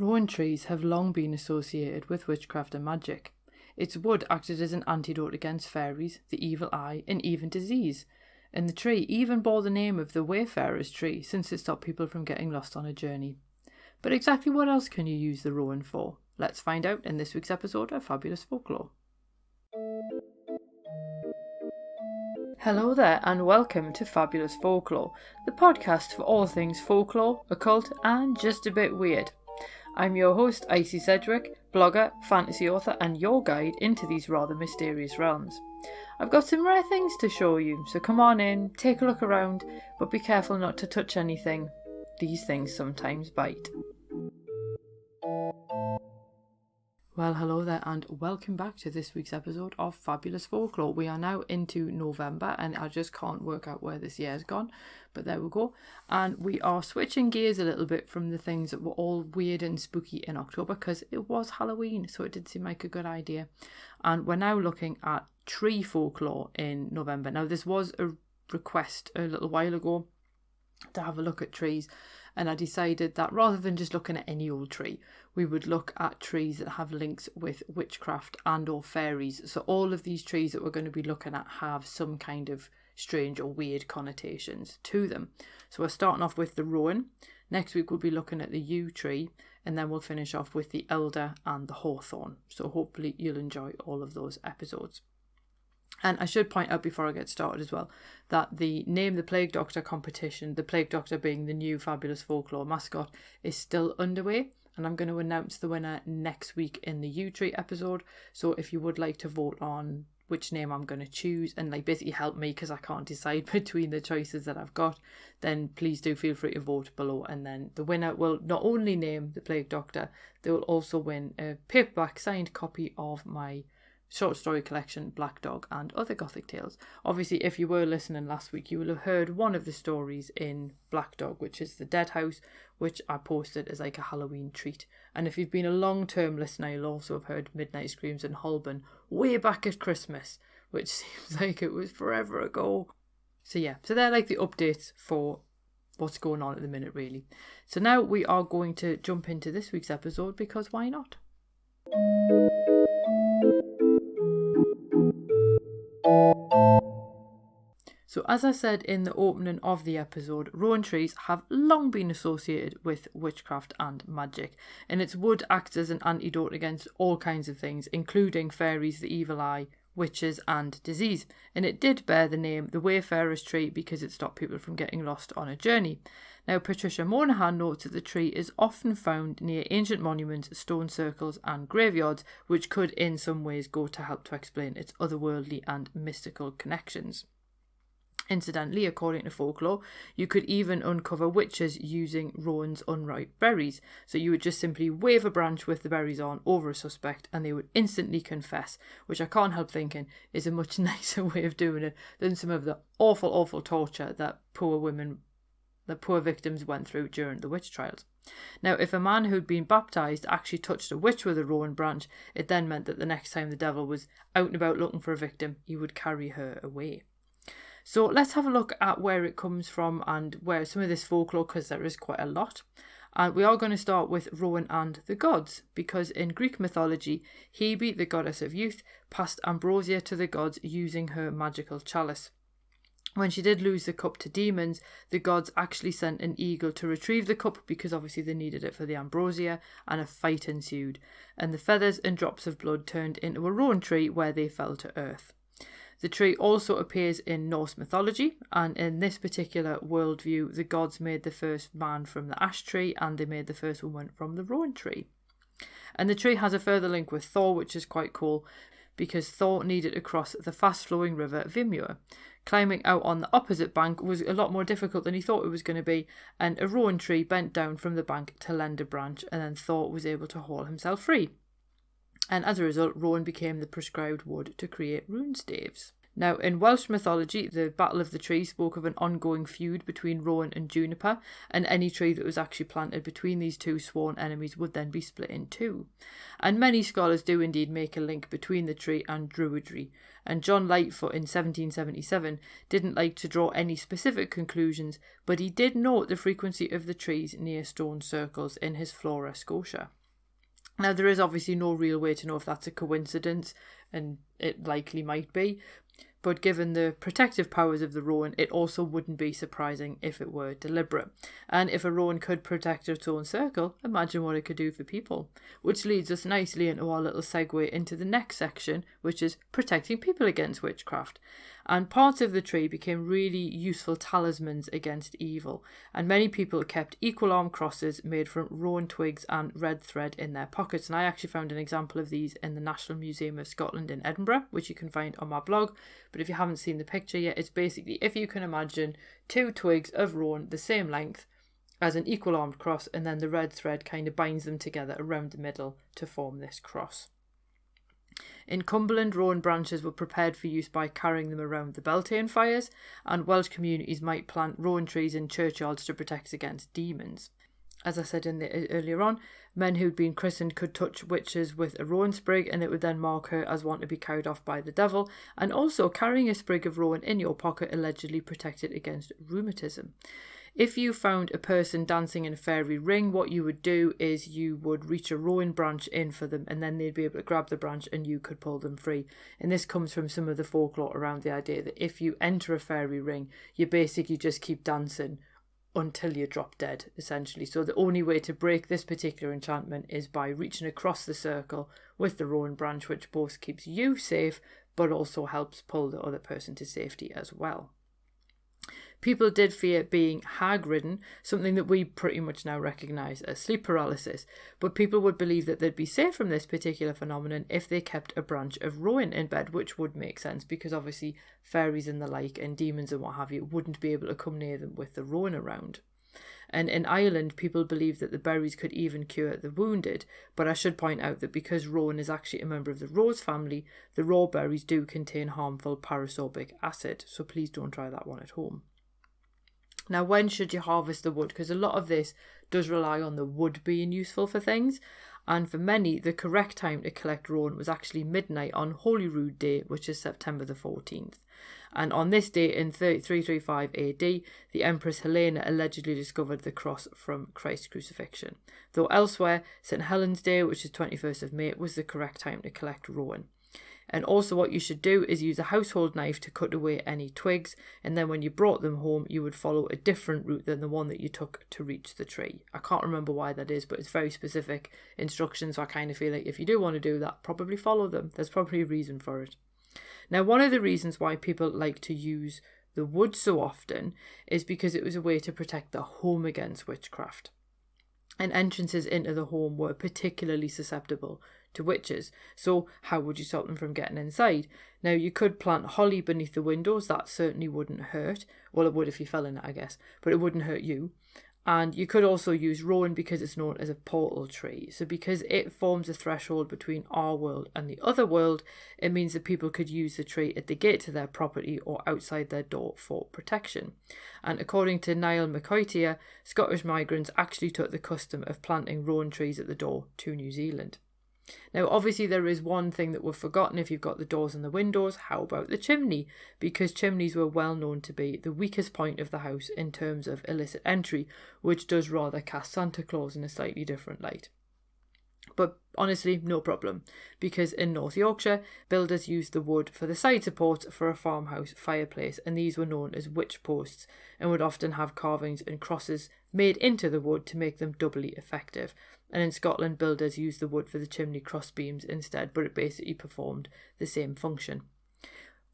Rowan trees have long been associated with witchcraft and magic. Its wood acted as an antidote against fairies, the evil eye, and even disease. And the tree even bore the name of the Wayfarer's tree, since it stopped people from getting lost on a journey. But exactly what else can you use the rowan for? Let's find out in this week's episode of Fabulous Folklore. Hello there and welcome to Fabulous Folklore, the podcast for all things folklore, occult and just a bit weird. I'm your host, Icy Sedgwick, blogger, fantasy author and your guide into these rather mysterious realms. I've got some rare things to show you, so come on in, take a look around, but be careful not to touch anything. These things sometimes bite. Well, hello there and welcome back to this week's episode of Fabulous Folklore. We are now into November and I just can't work out where this year's gone, but there we go. And we are switching gears a little bit from the things that were all weird and spooky in October because it was Halloween, so it did seem like a good idea. And we're now looking at tree folklore in November. Now, this was a request a little while ago to have a look at trees, and I decided that rather than just looking at any old tree, we would look at trees that have links with witchcraft and or fairies. So all of these trees that we're going to be looking at have some kind of strange or weird connotations to them. So we're starting off with the rowan. Next week we'll be looking at the yew tree, and then we'll finish off with the elder and the hawthorn. So hopefully you'll enjoy all of those episodes. And I should point out before I get started as well that the Name the Plague Doctor competition, the Plague Doctor being the new Fabulous Folklore mascot, is still underway. And I'm going to announce the winner next week in the yew tree episode. So if you would like to vote on which name I'm going to choose and basically help me because I can't decide between the choices that I've got, then please do feel free to vote below. And then the winner will not only name the Plague Doctor, they will also win a paperback signed copy of my short story collection Black Dog and Other Gothic Tales. Obviously, if you were listening last week, you will have heard one of the stories in Black Dog, which is the Dead House, which I posted as like a Halloween treat. And if you've been a long-term listener, you'll also have heard Midnight Screams in Holborn way back at Christmas, which seems like it was forever ago. So yeah, so they're like the updates for what's going on at the minute, really. So now we are going to jump into this week's episode because why not? So as I said in the opening of the episode, rowan trees have long been associated with witchcraft and magic, and its wood acts as an antidote against all kinds of things, including fairies, the evil eye, witches and disease. And it did bear the name the Wayfarer's tree because it stopped people from getting lost on a journey. Now, Patricia Monahan notes that the tree is often found near ancient monuments, stone circles and graveyards, which could in some ways go to help to explain its otherworldly and mystical connections. Incidentally, according to folklore, you could even uncover witches using rowan's unripe berries. So you would just simply wave a branch with the berries on over a suspect and they would instantly confess, which I can't help thinking is a much nicer way of doing it than some of the awful torture that poor victims went through during the witch trials. Now, if a man who'd been baptised actually touched a witch with a rowan branch, it then meant that the next time the devil was out and about looking for a victim, he would carry her away. So let's have a look at where it comes from and where some of this folklore, because there is quite a lot. And we are going to start with Rowan and the gods, because in Greek mythology, Hebe, the goddess of youth, passed ambrosia to the gods using her magical chalice. When she did lose the cup to demons, the gods actually sent an eagle to retrieve the cup because obviously they needed it for the ambrosia, and a fight ensued. And the feathers and drops of blood turned into a rowan tree where they fell to earth. The tree also appears in Norse mythology, and in this particular worldview, the gods made the first man from the ash tree and they made the first woman from the rowan tree. And the tree has a further link with Thor, which is quite cool, because Thor needed to cross the fast-flowing river Vimur. Climbing out on the opposite bank was a lot more difficult than he thought it was going to be, and a rowan tree bent down from the bank to lend a branch, and then Thor was able to haul himself free. And as a result, rowan became the prescribed wood to create rune staves. Now, in Welsh mythology, the Battle of the Tree spoke of an ongoing feud between Rowan and Juniper, and any tree that was actually planted between these two sworn enemies would then be split in two. And many scholars do indeed make a link between the tree and Druidry, and John Lightfoot in 1777 didn't like to draw any specific conclusions, but he did note the frequency of the trees near stone circles in his Flora Scotia. Now, there is obviously no real way to know if that's a coincidence, and it likely might be, but given the protective powers of the Rowan, it also wouldn't be surprising if it were deliberate. And if a Rowan could protect its own circle, imagine what it could do for people. Which leads us nicely into our little segue into the next section, which is protecting people against witchcraft. And parts of the tree became really useful talismans against evil, and many people kept equal arm crosses made from rowan twigs and red thread in their pockets. And I actually found an example of these in the National Museum of Scotland in Edinburgh, which you can find on my blog. But if you haven't seen the picture yet, it's basically, if you can imagine, two twigs of rowan the same length as an equal armed cross, and then the red thread kind of binds them together around the middle to form this cross. In Cumberland, rowan branches were prepared for use by carrying them around the Beltane fires, and Welsh communities might plant rowan trees in churchyards to protect against demons. As I said earlier on, men who'd been christened could touch witches with a rowan sprig, and it would then mark her as one to be carried off by the devil. And also, carrying a sprig of rowan in your pocket allegedly protected against rheumatism. If you found a person dancing in a fairy ring, what you would do is you would reach a rowan branch in for them, and then they'd be able to grab the branch and you could pull them free. And this comes from some of the folklore around the idea that if you enter a fairy ring, you basically just keep dancing until you drop dead, essentially. So the only way to break this particular enchantment is by reaching across the circle with the rowan branch, which both keeps you safe but also helps pull the other person to safety as well. People did fear being hag-ridden, something that we pretty much now recognise as sleep paralysis, but people would believe that they'd be safe from this particular phenomenon if they kept a branch of rowan in bed, which would make sense because obviously fairies and the like and demons and what have you wouldn't be able to come near them with the rowan around. And in Ireland, people believed that the berries could even cure the wounded, but I should point out that because rowan is actually a member of the rose family, the raw berries do contain harmful parasorbic acid, so please don't try that one at home. Now, when should you harvest the wood? Because a lot of this does rely on the wood being useful for things. And for many, the correct time to collect rowan was actually midnight on Holyrood Day, which is September the 14th. And on this day in 335 AD, the Empress Helena allegedly discovered the cross from Christ's crucifixion. Though elsewhere, St. Helen's Day, which is 21st of May, was the correct time to collect rowan. And also what you should do is use a household knife to cut away any twigs, and then when you brought them home, you would follow a different route than the one that you took to reach the tree. I can't remember why that is, but it's very specific instructions, so I kind of feel like if you do want to do that, probably follow them. There's probably a reason for it. Now, one of the reasons why people like to use the wood so often is because it was a way to protect the home against witchcraft. And entrances into the home were particularly susceptible to witches. So how would you stop them from getting inside? Now, you could plant holly beneath the windows. That certainly wouldn't hurt. Well, it would if you fell in it, I guess, but it wouldn't hurt you. And you could also use rowan because it's known as a portal tree. So because it forms a threshold between our world and the other world, it means that people could use the tree at the gate to their property or outside their door for protection. And according to Niall McCoytier, Scottish migrants actually took the custom of planting rowan trees at the door to New Zealand. Now, obviously, there is one thing that we've forgotten if you've got the doors and the windows. How about the chimney? Because chimneys were well known to be the weakest point of the house in terms of illicit entry, which does rather cast Santa Claus in a slightly different light. But honestly, no problem, because in North Yorkshire, builders used the wood for the side supports for a farmhouse fireplace, and these were known as witch posts and would often have carvings and crosses made into the wood to make them doubly effective. And in Scotland, builders used the wood for the chimney cross beams instead, but it basically performed the same function.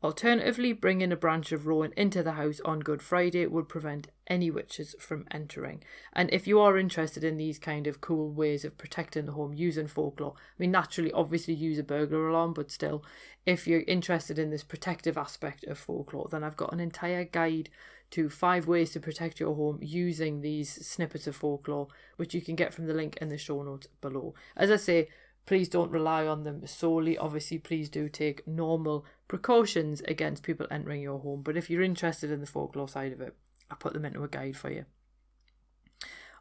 Alternatively, bringing a branch of rowan into the house on Good Friday would prevent any witches from entering. And if you are interested in these kind of cool ways of protecting the home using folklore, I mean, naturally, obviously use a burglar alarm, but still, if you're interested in this protective aspect of folklore, then I've got an entire guide to 5 ways to protect your home using these snippets of folklore, which you can get from the link in the show notes below. As I say, please don't rely on them solely. Obviously, please do take normal precautions against people entering your home. But if you're interested in the folklore side of it, I put them into a guide for you.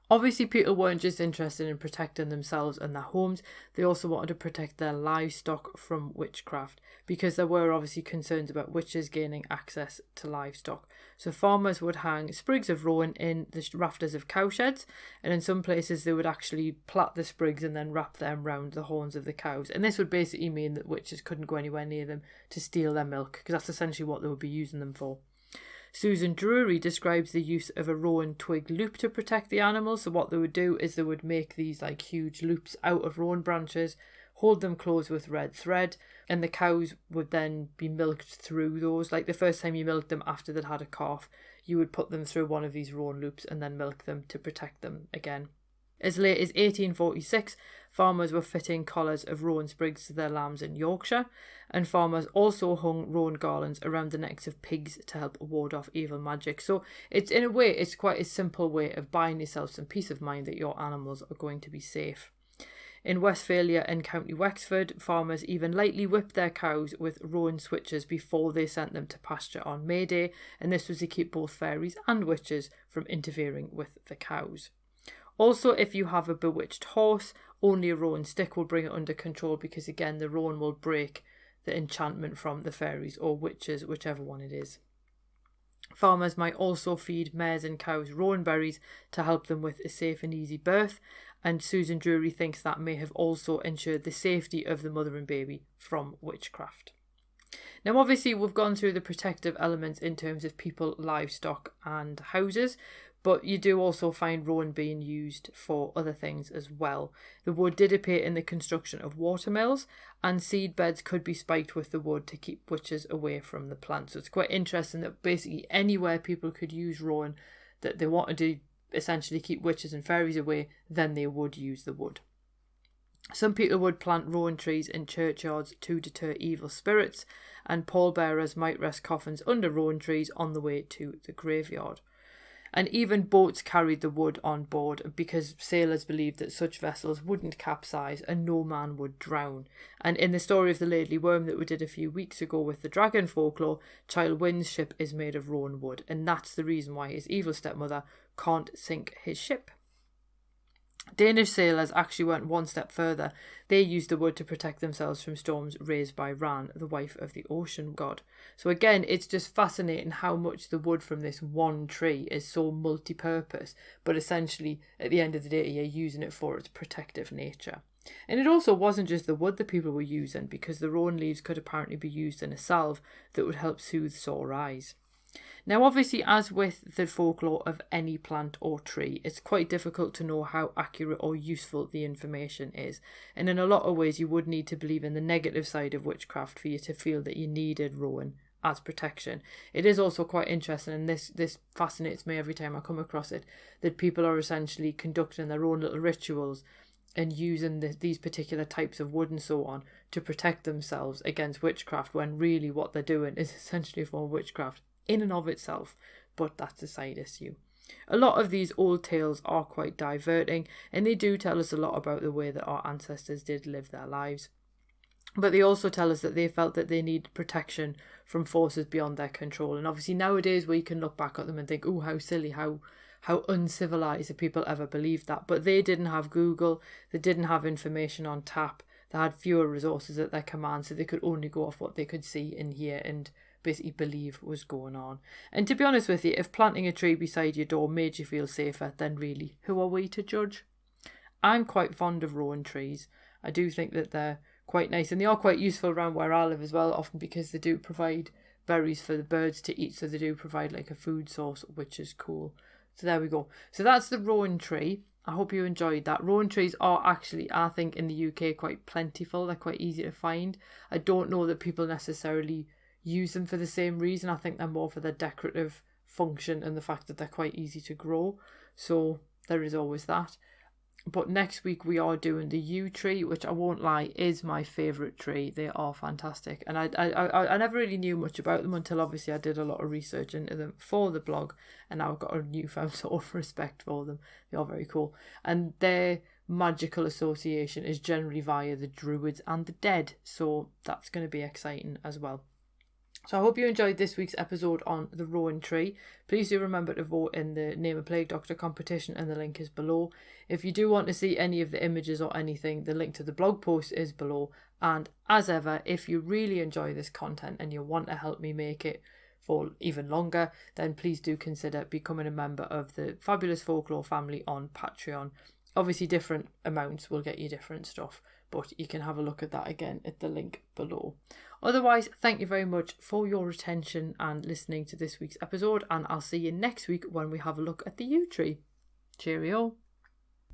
Obviously, people weren't just interested in protecting themselves and their homes, they also wanted to protect their livestock from witchcraft, because there were obviously concerns about witches gaining access to livestock. So farmers would hang sprigs of rowan in the rafters of cowsheds, and in some places they would actually plait the sprigs and then wrap them round the horns of the cows. And this would basically mean that witches couldn't go anywhere near them to steal their milk, because that's essentially what they would be using them for. Susan Drury describes the use of a rowan twig loop to protect the animals. So what they would do is they would make these like huge loops out of rowan branches, hold them closed with red thread, and the cows would then be milked through those. Like the first time you milked them after they'd had a calf, you would put them through one of these rowan loops and then milk them to protect them again. As late as 1846, farmers were fitting collars of rowan sprigs to their lambs in Yorkshire, and farmers also hung rowan garlands around the necks of pigs to help ward off evil magic. So it's, in a way, it's quite a simple way of buying yourself some peace of mind that your animals are going to be safe. In Westphalia and County Wexford, farmers even lightly whipped their cows with rowan switches before they sent them to pasture on May Day, and this was to keep both fairies and witches from interfering with the cows. Also, if you have a bewitched horse, only a rowan stick will bring it under control, because again, the rowan will break the enchantment from the fairies or witches, whichever one it is. Farmers might also feed mares and cows rowan berries to help them with a safe and easy birth, and Susan Drury thinks that may have also ensured the safety of the mother and baby from witchcraft. Now, obviously, we've gone through the protective elements in terms of people, livestock and houses, but you do also find rowan being used for other things as well. The wood did appear in the construction of watermills, and seed beds could be spiked with the wood to keep witches away from the plant. So it's quite interesting that basically anywhere people could use rowan that they wanted to essentially keep witches and fairies away, then they would use the wood. Some people would plant rowan trees in churchyards to deter evil spirits, and pallbearers might rest coffins under rowan trees on the way to the graveyard. And even boats carried the wood on board, because sailors believed that such vessels wouldn't capsize and no man would drown. And in the story of the Laidley Worm that we did a few weeks ago with the dragon folklore, Childe Wynd's ship is made of rowan wood, and that's the reason why his evil stepmother can't sink his ship. Danish sailors actually went one step further. They used the wood to protect themselves from storms raised by Ran, the wife of the ocean god. So again, it's just fascinating how much the wood from this one tree is so multi-purpose, but essentially at the end of the day you're using it for its protective nature. And it also wasn't just the wood that people were using, because the rowan leaves could apparently be used in a salve that would help soothe sore eyes. Now, obviously, as with the folklore of any plant or tree, it's quite difficult to know how accurate or useful the information is. And in a lot of ways, you would need to believe in the negative side of witchcraft for you to feel that you needed rowan as protection. It is also quite interesting, and this fascinates me every time I come across it, that people are essentially conducting their own little rituals and using these particular types of wood and so on to protect themselves against witchcraft, when really what they're doing is essentially a form of witchcraft in and of itself, but that's a side issue. A lot of these old tales are quite diverting, and they do tell us a lot about the way that our ancestors did live their lives. But they also tell us that they felt that they needed protection from forces beyond their control. And obviously nowadays we can look back at them and think, oh, how silly, how uncivilized that people ever believed that. But they didn't have Google, they didn't have information on tap, they had fewer resources at their command, so they could only go off what they could see and hear and basically believe was going on. And to be honest with you, if planting a tree beside your door made you feel safer, then really, who are we to judge? I'm quite fond of rowan trees. I do think that they're quite nice, and they are quite useful around where I live as well, often because they do provide berries for the birds to eat, so they do provide like a food source, which is cool. So there we go. So that's the rowan tree. I hope you enjoyed that. Rowan trees are actually, I think, in the UK quite plentiful. They're quite easy to find. I don't know that people necessarily use them for the same reason. I think they're more for their decorative function and the fact that they're quite easy to grow. So there is always that. But next week we are doing the yew tree, which I won't lie is my favourite tree. They are fantastic, and I never really knew much about them until obviously I did a lot of research into them for the blog, and now I've got a newfound sort of respect for them. They are very cool, and they're magical association is generally via the druids and the dead, so that's going to be exciting as well. So I hope you enjoyed this week's episode on the Rowan tree. Please do remember to vote in the Name a Plague Doctor competition, and the link is below. If you do want to see any of the images or anything, the link to the blog post is below. And as ever, if you really enjoy this content and you want to help me make it for even longer, then please do consider becoming a member of the Fabulous Folklore family on Patreon. Obviously, different amounts will get you different stuff, but you can have a look at that again at the link below. Otherwise, thank you very much for your attention and listening to this week's episode, and I'll see you next week when we have a look at the yew tree. Cheerio.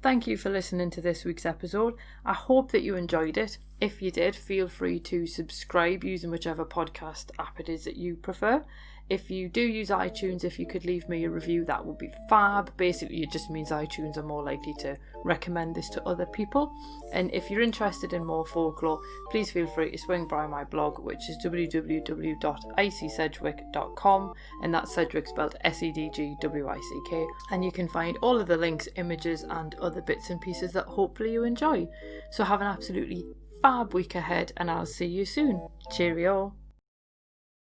Thank you for listening to this week's episode. I hope that you enjoyed it. If you did, feel free to subscribe using whichever podcast app it is that you prefer. If you do use iTunes, if you could leave me a review, that would be fab. Basically, it just means iTunes are more likely to recommend this to other people. And if you're interested in more folklore, please feel free to swing by my blog, which is www.icsedgwick.com, and that's Sedgwick spelled Sedgwick. And you can find all of the links, images, and other bits and pieces that hopefully you enjoy. So have an absolutely fab week ahead, and I'll see you soon. Cheerio.